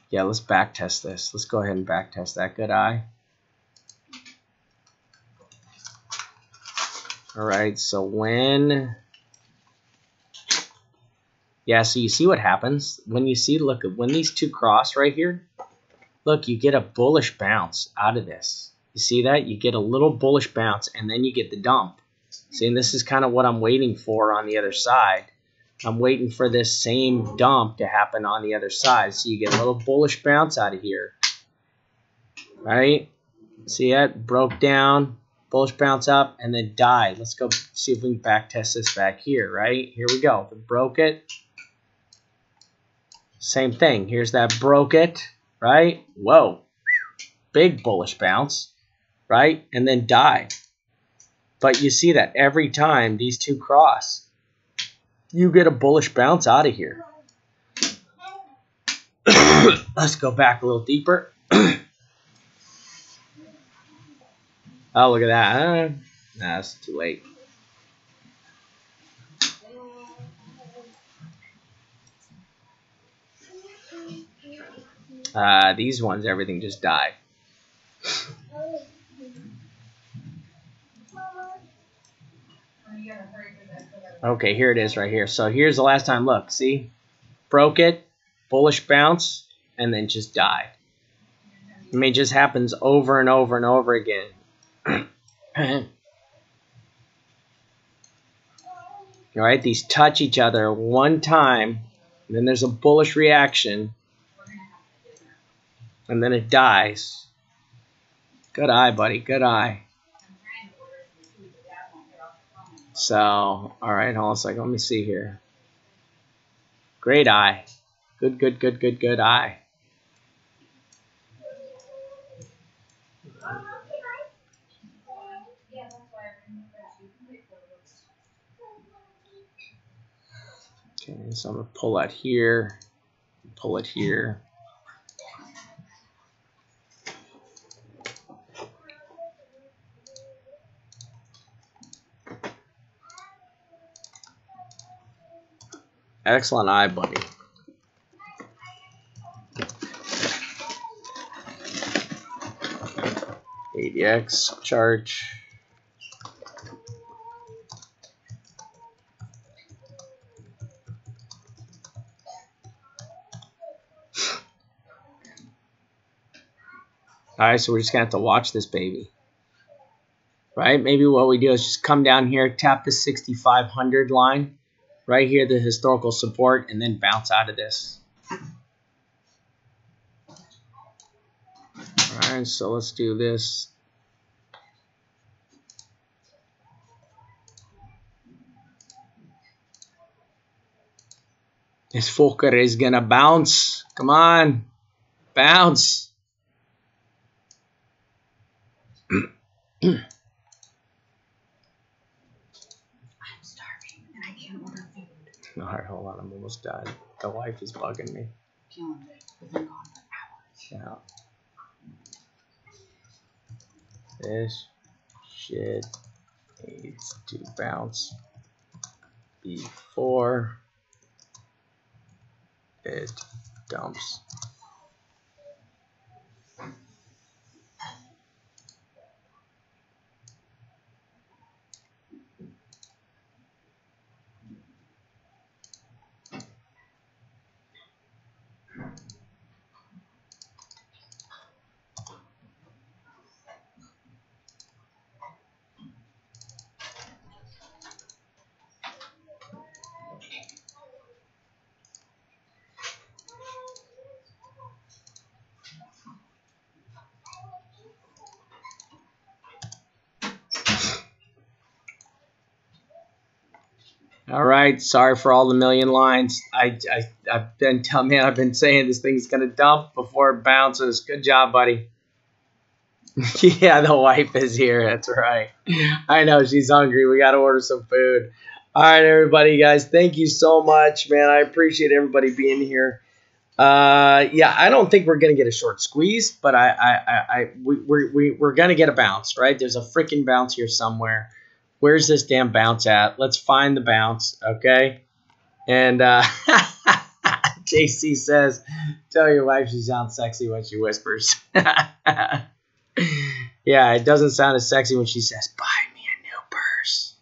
Yeah, let's back test this. Let's go ahead and back test that. Good eye. All right, so when... Yeah, so you see what happens when you see, look, when these two cross right here, look, you get a bullish bounce out of this. You see that? You get a little bullish bounce, and then you get the dump. See, and this is kind of what I'm waiting for on the other side. I'm waiting for this same dump to happen on the other side. So you get a little bullish bounce out of here. Right? See that? Broke down, bullish bounce up, and then died. Let's go see if we can back test this back here, right? Here we go. We broke it. Same thing. Here's that broke it, right? Whoa. Big bullish bounce, right? And then died. But you see that every time these two cross, you get a bullish bounce out of here. Let's go back a little deeper. Oh, look at that. Nah, that's too late. These ones, everything just died. Okay, here it is right here. So here's the last time. Look, see? Broke it, bullish bounce, and then just died. I mean, it just happens over and over and over again. All right, these touch each other one time, and then there's a bullish reaction, and then it dies. Good eye, buddy. Good eye. So, all right, hold on a second. Let me see here. Great eye. Good, good, good, good, good eye. Okay, so I'm going to pull that here, pull it here. Excellent eye, buddy. ADX chart. All right, so we're just going to have to watch this baby. Right? Maybe what we do is just come down here, tap the 6,500 line. Right here, the historical support, and then bounce out of this. All right, so let's do this. This fucker is gonna bounce. Come on, bounce. I'm starving and I can't order food. All right, hold on. I'm almost done. The wife is bugging me. Killing it. We've been gone for hours. Yeah. This shit needs to bounce before it dumps. All right, sorry for all the million lines. I've been telling man, I've been saying this thing's gonna dump before it bounces. Good job, buddy. Yeah, the wife is here. That's right. I know she's hungry. We gotta order some food. All right, everybody, guys. Thank you so much, man. I appreciate everybody being here. Yeah, I don't think we're gonna get a short squeeze, but we're gonna get a bounce, right? There's a freaking bounce here somewhere. Where's this damn bounce at? Let's find the bounce, okay? And JC says, tell your wife she sounds sexy when she whispers. Yeah, it doesn't sound as sexy when she says, buy me a new purse.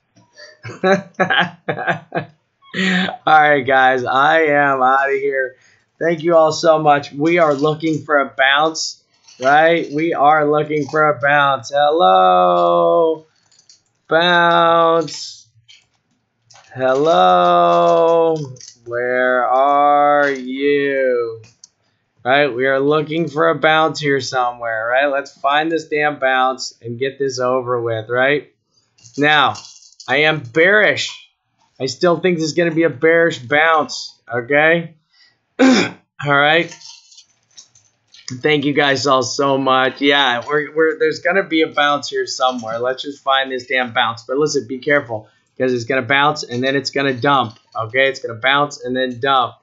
All right, guys, I am out of here. Thank you all so much. We are looking for a bounce, right? We are looking for a bounce. Hello. bounce. Hello, where are you? Right, we are looking for a bounce here somewhere, right? Let's find this damn bounce and get this over with, right? Now, I am bearish. I still think this is going to be a bearish bounce, okay? All right. Thank you guys all so much. Yeah, there's going to be a bounce here somewhere. Let's just find this damn bounce. But listen, be careful because it's going to bounce and then it's going to dump, okay? It's going to bounce and then dump.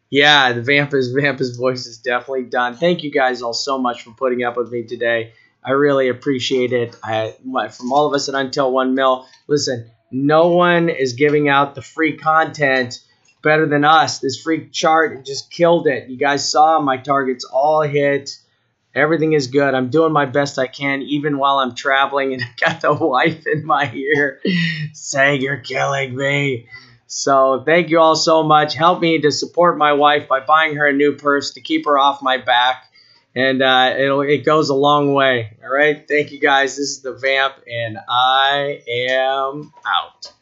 Yeah, the Vampa's voice is definitely done. Thank you guys all so much for putting up with me today. I really appreciate it. From all of us at Until 1 Mil, listen, no one is giving out the free content better than us. This free chart just killed it. You guys saw my targets all hit. Everything is good. I'm doing my best I can, even while I'm traveling, and I got the wife in my ear saying, "You're killing me." So thank you all so much. Help me to support my wife by buying her a new purse to keep her off my back. And it goes a long way. All right. Thank you guys. This is the Vamp, and I am out.